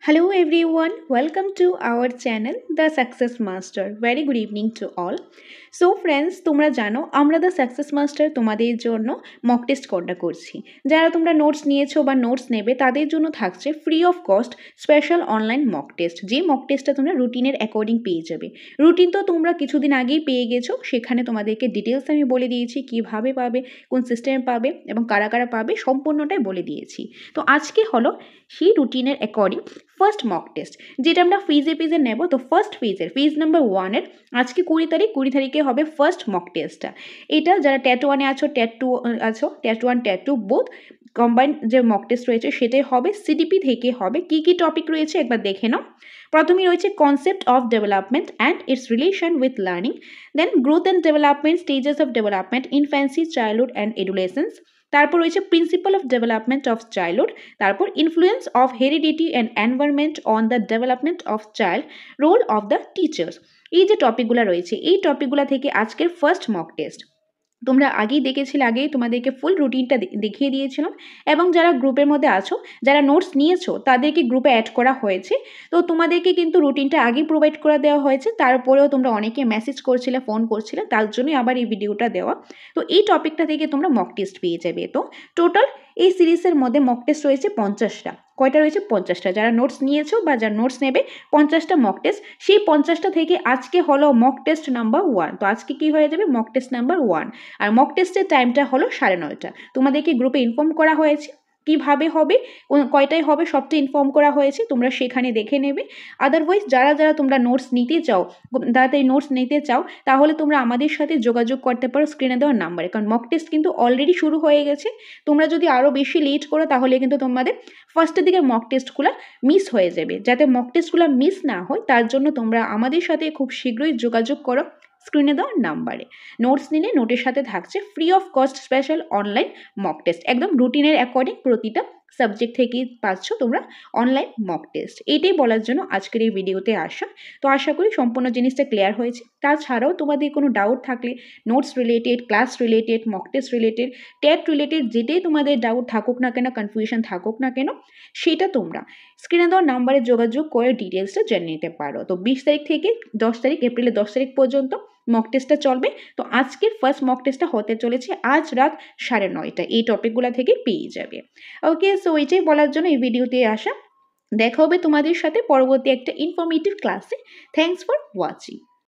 Hello everyone, welcome to our channel The Success Master. Very good evening to all. So friends, তোমরা জানো আমরা the success master তোমাদের জন্য mock test করছি। যারা তোমরা নোটস নিয়েছো বা নোটস নেবে তাদের জন্য থাকছে free of cost special online mock test. যে মক টেস্টটা তোমরা রুটিনের অ্যাকর্ডিং পেয়ে যাবে। রুটিন তো তোমরা কিছুদিন আগেই পেয়ে গেছো, সেখানে তোমাদেরকে ডিটেলস আমি বলে দিয়েছি কিভাবে পাবে, কোন সিস্টেমে পাবে এবং কারা কারা পাবে সম্পূর্ণটাই বলে দিয়েছি। তো আজকে হলো সেই রুটিনের অ্যাকর্ডিং ফার্স্ট মক টেস্ট, যেটা আমরা ফেজে নেব। তো ফার্স্ট ফেজ নাম্বার 1-এর আজকে 20 তারিখে হবে ফার্স্ট মক টেস্টটা। এটা যারা ট্যাট 1-এ আছো, ট্যাট 2 আছো, ট্যাট 1 ট্যাট 2 বোথ কম্বাইন্ড যে মক টেস্ট রয়েছে সেটাই হবে। সিডিপি থেকে হবে। কি কি টপিক রয়েছে একবার দেখে নাও। প্রথমেই রয়েছে concept of development and its relation with learning, then growth and development, stages of development, infancy, childhood and adolescence. তারপর রয়েছে principal of development of childhood, তারপর influence of heredity and environment on the development of child, role of the teachers. এই যে টপিকগুলো রয়েছে এই টপিকগুলো থেকে আজকের ফার্স্ট মক টেস্ট। তোমরা আগেই দেখেছিলে, আগেই তোমাদেরকে ফুল রুটিনটা দেখিয়ে দিয়েছিলাম। এবং যারা গ্রুপের মধ্যে আছো, যারা নোটস নিয়েছো তাদেরকে গ্রুপে অ্যাড করা হয়েছে। তো তোমাদেরকে কিন্তু রুটিনটা আগেই প্রোভাইড করে দেওয়া হয়েছে, তারপরেও তোমরা অনেকে মেসেজ করছিলে, ফোন করছিলে, তার জন্যই আবার এই ভিডিওটা দেওয়া। তো এই টপিকটা থেকে তোমরা মক টেস্ট পেয়ে যাবে। তো টোটাল এই সিরিজের মধ্যে মক টেস্ট রয়েছে 50টা। কয়টা রয়েছে? 50টা। যারা নোটস নিয়েছো বা যারা নোটস নেবে 50টা মক টেস্ট। সেই 50টা থেকে আজকে হলো মক টেস্ট নাম্বার 1। তো আজকে কি হয়ে যাবে? Mock test number 1। আর মক টেস্টের টাইমটা হলো 9:30। তোমাদেরকে গ্রুপে ইনফর্ম করা হয়েছে কিভাবে হবে, কয়টায় হবে সবটা ইনফর্ম করা হয়েছে, তোমরা সেখানে দেখে নেবে। আদারওয়াইজ যারা যারা তোমরা নোটস নিতে চাও, তাড়াতাড়ি নোটস নিতে চাও, তাহলে তোমরা আমাদের সাথে যোগাযোগ করতে পারো স্ক্রিনে দেওয়ার নাম্বারে। কারণ মক টেস্ট কিন্তু অলরেডি শুরু হয়ে গেছে। তোমরা যদি আরও বেশি লেট করো তাহলে কিন্তু তোমাদের ফার্স্টের দিকের মক টেস্টগুলো মিস হয়ে যাবে। যাতে মক টেস্টগুলো মিস না হয় তার জন্য তোমরা আমাদের সাথে খুব শীঘ্রই যোগাযোগ করো স্ক্রিনে দেওয়ার নাম্বারে। নোটস নিলে নোটের সাথে থাকছে free of cost special online mock test. একদম রুটিনের অ্যাকর্ডিং প্রতিটা সাবজেক্ট থেকেই পাচ্ছ তোমরা অনলাইন মক টেস্ট। এইটাই বলার জন্য আজকের এই ভিডিওতে আসা। তো আশা করি সম্পূর্ণ জিনিসটা ক্লিয়ার হয়েছে। তাছাড়াও তোমাদের কোনো ডাউট থাকলে notes related, class related, mock test related, TET related, যেটাই তোমাদের ডাউট থাকুক না কেন, কনফিউশন থাকুক না কেন, সেটা তোমরা স্ক্রিনে দেওয়া নাম্বারে যোগাযোগ করে ডিটেলসটা জেনে নিতে পারো। তো 20 তারিখ থেকে 10 তারিখ, এপ্রিলের 10 তারিখ পর্যন্ত মক টেস্টটা চলবে। তো আজকের ফার্স্ট মক টেস্টটা হতে চলেছে আজ রাত 9:30। এই টপিকগুলো থেকে পেয়ে যাবে। ওকে, সো এটাই বলার জন্য এই ভিডিওতে আসা। দেখা হবে তোমাদের সাথে পরবর্তী একটা ইনফরমেটিভ ক্লাসে। Thanks for watching.